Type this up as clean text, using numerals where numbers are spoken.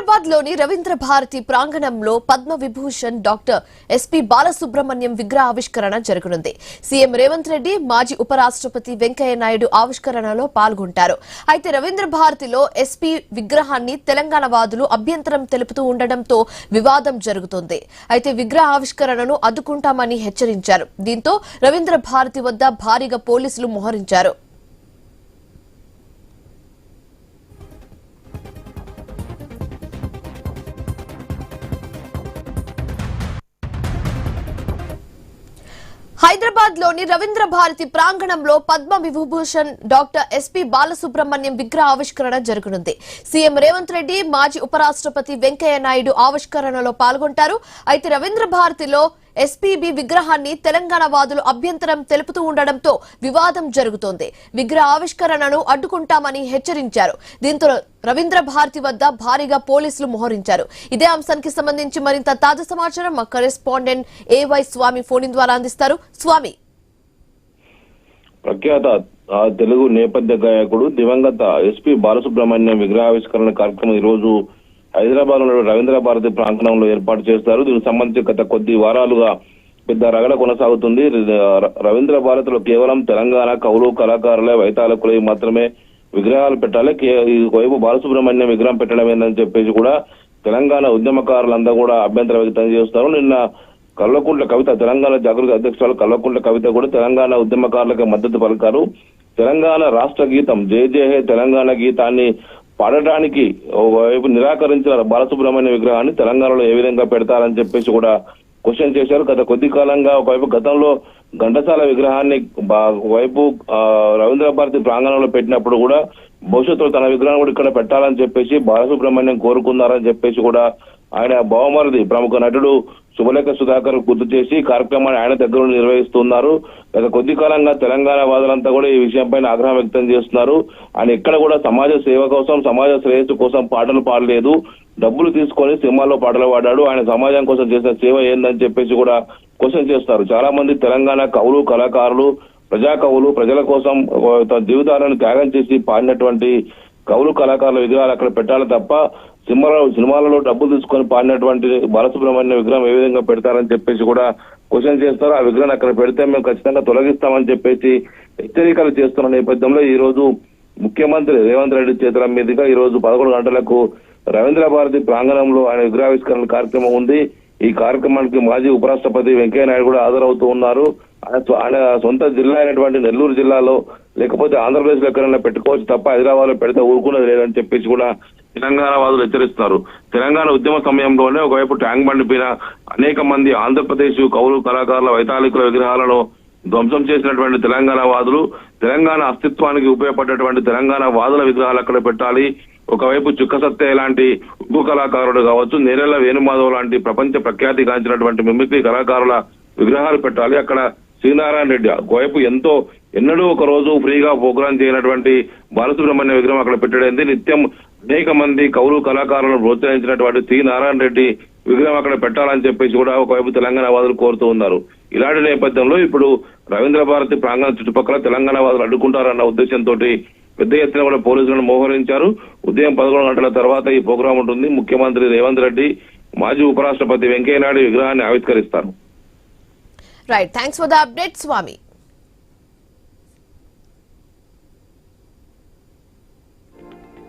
హైదరాబాద్ లోని రవీంద్ర భారతి ప్రాంగణంలో Padma Vibhushan doctor SP Balasubrahmanyam విగ్రహ ఆవిష్కరణ జరగనుంది. సీఎం రేవంత్ రెడ్డి, మాజీ ఉపరాష్ట్రపతి వెంకయ్య నాయుడు ఆవిష్కరణలో పాల్గొంటారు. అయితే రవీంద్ర భారతిలో ఎస్పీ విగ్రహాన్ని తెలంగాణ వాదులు అభ్యంతరం తెలుపుతూ ఉండడంతో వివాదం జరుగుతోంది. అయితే విగ్రహ ఆవిష్కరణను అడ్డుకుంటామని హెచ్చరించారు. దీంతో రవీంద్ర భారతి వద్ద భారీగా పోలీసులు మోహరించారు. హైదరాబాద్ లోని రవీంద్ర భారతి ప్రాంగణంలో పద్మ విభూషణ్ డాక్టర్ ఎస్పీ బాలసుబ్రహ్మణ్యం విగ్రహ ఆవిష్కరణ జరగనుంది. సీఎం రేవంత్ రెడ్డి, మాజీ ఉపరాష్ట్రపతి వెంకయ్య నాయుడు ఆవిష్కరణలో పాల్గొంటారు. అయితే రవీంద్ర భారతిలో ఎస్పీబీ విగ్రహాన్ని తెలంగాణ వాదులు అభ్యంతరం తెలుపుతూ ఉండడంతో వివాదం జరుగుతోంది. విగ్రహ ఆవిష్కరణను అడ్డుకుంటామని హెచ్చరించారు. దీంతో రవీంద్ర భారతి వద్ద భారీగా పోలీసులు మోహరించారు. ఇదే అంశానికి సంబంధించి మరింత తాజా సమాచారం మా కరెస్పాండెంట్ ఏవై స్వామి ఫోన్ ద్వారా అందిస్తారు. స్వామి, ప్రఖ్యాత తెలుగు నేపథ్య గాయకుడు దివంగత ఎస్పీ బాలసుబ్రహ్మణ్యం విగ్రహావిష్కరణ కార్యక్రమం ఈ రోజు హైదరాబాద్ లో రవీంద్ర భారతి ప్రాంగణంలో ఏర్పాటు చేస్తారు. దీనికి సంబంధించి గత కొద్ది వారాలుగా పెద్ద రగడ కొనసాగుతుంది. రవీంద్ర భారతిలో కేవలం తెలంగాణ కవులు, కళాకారులే, వైతాళికులు మాత్రమే విగ్రహాలు పెట్టాలి, వైపు బాలసుబ్రహ్మణ్యం విగ్రహం పెట్టడం ఏందని చెప్పేసి కూడా తెలంగాణ ఉద్యమకారులంతా కూడా అభ్యంతరం వ్యక్తం చేస్తారు. నిన్న కల్వకుంట్ల కవిత, తెలంగాణ జాగృతి అధ్యక్షురాలు కల్వకుంట్ల కవిత కూడా తెలంగాణ ఉద్యమకారులకు మద్దతు పలికారు. తెలంగాణ రాష్ట్ర గీతం జయ జయ హే తెలంగాణ గీతాన్ని పాడటానికి ఒకవైపు నిరాకరించిన బాలసుబ్రహ్మణ్య విగ్రహాన్ని తెలంగాణలో ఏ విధంగా పెడతారని చెప్పేసి కూడా క్వశ్చన్ చేశారు. గత కొద్ది కాలంగా ఒకవైపు గతంలో ఘంటసాల విగ్రహాన్ని ఒకవైపు రవీంద్ర భారతి ప్రాంగణంలో పెట్టినప్పుడు కూడా భవిష్యత్తులో తన విగ్రహం కూడా ఇక్కడ పెట్టాలని చెప్పేసి బాలసుబ్రహ్మణ్యం కోరుకున్నారని చెప్పేసి కూడా ఆయన బహుమరిది ప్రముఖ నటుడు శుభలేఖ సుధాకర్ గుర్తు చేసి కార్యక్రమాన్ని ఆయన దగ్గర నిర్వహిస్తున్నారు. గత కొద్ది కాలంగా తెలంగాణ వాదులంతా కూడా ఈ విషయంపై ఆగ్రహం వ్యక్తం చేస్తున్నారు. ఆయన ఎక్కడ కూడా సమాజ సేవ కోసం, సమాజ శ్రేయస్సు కోసం పాటలు పాడలేదు, డబ్బులు తీసుకొని సినిమాల్లో పాటలు పాడాడు. ఆయన సమాజం కోసం చేసిన సేవ ఏందని చెప్పేసి కూడా క్వశ్చన్ చేస్తారు. చాలా మంది తెలంగాణ కవులు, కళాకారులు, ప్రజా కవులు ప్రజల కోసం తన జీవితాలను త్యాగం చేసి పాడినటువంటి కవులు, కళాకారుల విగ్రహాలు అక్కడ పెట్టాలి తప్ప సినిమాలలో డబ్బులు తీసుకొని పాడినటువంటి బాలసుబ్రహ్మణ్య విగ్రహం ఏ విధంగా పెడతారని చెప్పేసి కూడా క్వశ్చన్ చేస్తారు. ఆ విగ్రహం అక్కడ పెడితే మేము ఖచ్చితంగా తొలగిస్తామని చెప్పేసి హెచ్చరికలు చేస్తున్న నేపథ్యంలో ఈ రోజు ముఖ్యమంత్రి రేవంత్ రెడ్డి చేతుల మీదుగా ఈ రోజు 11 గంటలకు రవీంద్ర భారతి ప్రాంగణంలో ఆయన విగ్రహావిష్కరణ కార్యక్రమం ఉంది. ఈ కార్యక్రమానికి మాజీ ఉపరాష్ట్రపతి వెంకయ్య నాయుడు కూడా హాజరవుతూ ఉన్నారు. ఆయన సొంత జిల్లా అయినటువంటి నెల్లూరు జిల్లాలో లేకపోతే ఆంధ్రప్రదేశ్ లో ఎక్కడైనా పెట్టుకోవచ్చు తప్ప హైదరాబాద్ లో పెడితే ఊరుకున్నది లేదని చెప్పేసి కూడా తెలంగాణ వాదులు హెచ్చరిస్తున్నారు. తెలంగాణ ఉద్యమ సమయంలోనే ఒకవైపు ట్యాంక్ బండ్ పైన అనేక మంది ఆంధ్రప్రదేశ్ కవులు, కళాకారుల, వైతాళికుల విగ్రహాలను ధ్వంసం చేసినటువంటి తెలంగాణ వాదులు తెలంగాణ అస్తిత్వానికి ఉపయోగపడేటువంటి తెలంగాణ వాదుల విగ్రహాలు అక్కడ పెట్టాలి. ఒకవైపు చుక్క సత్య లాంటి ఉప్పు కళాకారుడు కావచ్చు, నేరెళ్ల వేణుమాధవ్ లాంటి ప్రపంచ ప్రఖ్యాతి గాంచినటువంటి మిమిక్రీ కళాకారుల విగ్రహాలు పెట్టాలి. అక్కడ శ్రీనారాయణ రెడ్డి ఒకవైపు ఎన్నడూ ఒక రోజు ఫ్రీగా ప్రోగ్రాం చేయనటువంటి బాలసుబ్రహ్మణ్య విగ్రహం అక్కడ పెట్టడైంది. నిత్యం అనేక మంది కవులు, కళాకారులను ప్రోత్సహించినటువంటి శ్రీనారాయణ రెడ్డి విగ్రహం అక్కడ పెట్టాలని చెప్పేసి కూడా ఒకవైపు తెలంగాణ వాదులు కోరుతూ ఉన్నారు. ఇలాంటి నేపథ్యంలో ఇప్పుడు రవీంద్ర భారతి ప్రాంగణ చుట్టుపక్కల తెలంగాణ వాదులు అడ్డుకుంటారన్న ఉద్దేశంతో పెద్ద ఎత్తున కూడా పోలీసులను మోహరించారు. ఉదయం 11 గంటల తర్వాత ఈ ప్రోగ్రాం ఉంటుంది. ముఖ్యమంత్రి రేవంత్ రెడ్డి, మాజీ ఉపరాష్ట్రపతి వెంకయ్య నాయుడు విగ్రహాన్ని ఆవిష్కరిస్తారు. Right, thanks for the update Swamy.